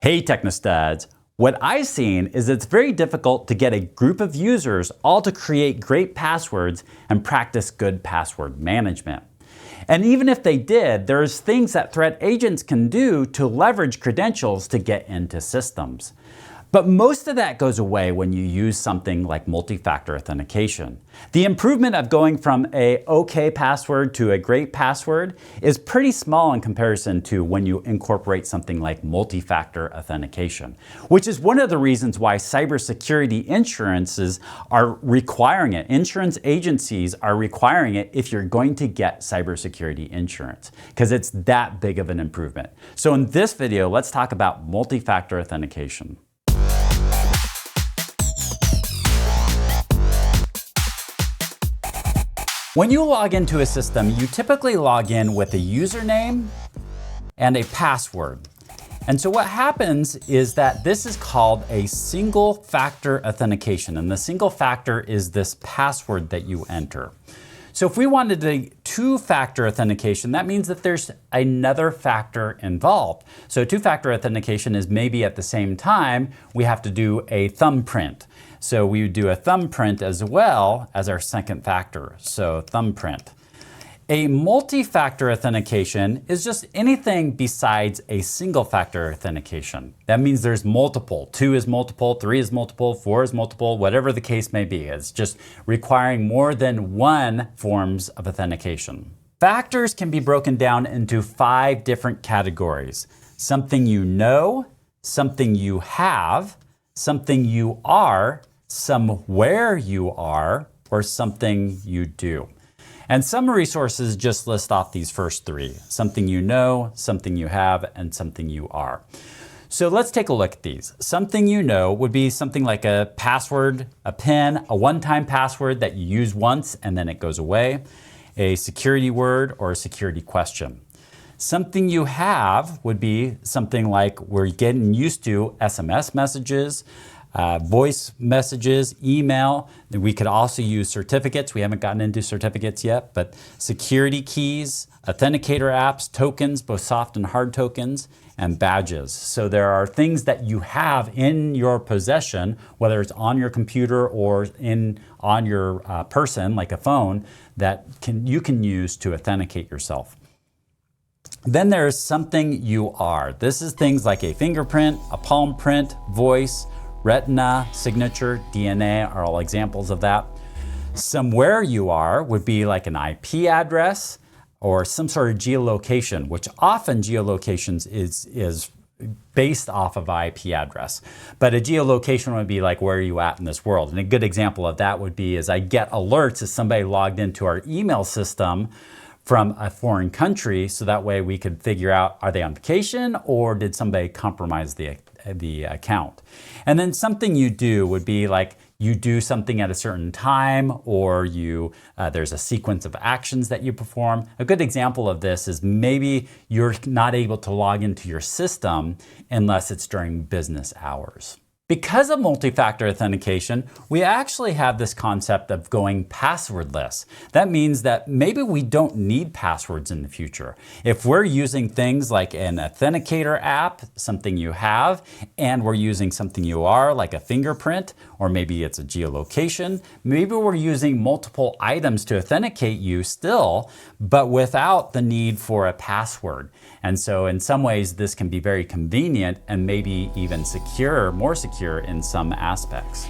Hey Technostuds! What I've seen is it's very difficult to get a group of users all to create great passwords and practice good password management. And even if they did, there's things that threat agents can do to leverage credentials to get into systems. But most of that goes away when you use something like multi-factor authentication. The improvement of going from a okay password to a great password is pretty small in comparison to when you incorporate something like multi-factor authentication, which is one of the reasons why cybersecurity insurances are requiring it. Insurance agencies are requiring it if you're going to get cybersecurity insurance, because it's that big of an improvement. So in this video, let's talk about multi-factor authentication. When you log into a system, you typically log in with a username and a password. And so what happens is that this is called a single factor authentication. And the single factor is this password that you enter. So if we wanted a two-factor authentication, that means that there's another factor involved. So two-factor authentication is maybe at the same time, we have to do a thumbprint. So we would do a thumbprint as well as our second factor, so thumbprint. A multi-factor authentication is just anything besides a single-factor authentication. That means there's multiple. 2 is multiple, 3 is multiple, 4 is multiple, whatever the case may be. It's just requiring more than one forms of authentication. Factors can be broken down into 5 different categories. Something you know, something you have, something you are, somewhere you are, or something you do. And some resources just list off these first 3. Something you know, something you have, and something you are. So let's take a look at these. Something you know would be something like a password, a PIN, a one-time password that you use once and then it goes away, a security word, or a security question. Something you have would be something like we're getting used to SMS messages, voice messages, email. We could also use certificates. We haven't gotten into certificates yet, but security keys, authenticator apps, tokens, both soft and hard tokens, and badges. So there are things that you have in your possession, whether it's on your computer or on your person, like a phone, that you can use to authenticate yourself. Then there's something you are. This is things like a fingerprint, a palm print, voice, retina, signature, DNA are all examples of that. Somewhere you are would be like an IP address or some sort of geolocation, which often geolocations is based off of IP address. But a geolocation would be like, where are you at in this world? And a good example of that would be is I get alerts as somebody logged into our email system from a foreign country, so that way we could figure out, are they on vacation or did somebody compromise the account? And then something you do would be like you do something at a certain time, or there's a sequence of actions that you perform. A good example of this is maybe you're not able to log into your system unless it's during business hours. Because of multi-factor authentication, we actually have this concept of going passwordless. That means that maybe we don't need passwords in the future. If we're using things like an authenticator app, something you have, and we're using something you are, like a fingerprint, or maybe it's a geolocation, maybe we're using multiple items to authenticate you still, but without the need for a password. And so in some ways, this can be very convenient and maybe even secure, more secure in some aspects.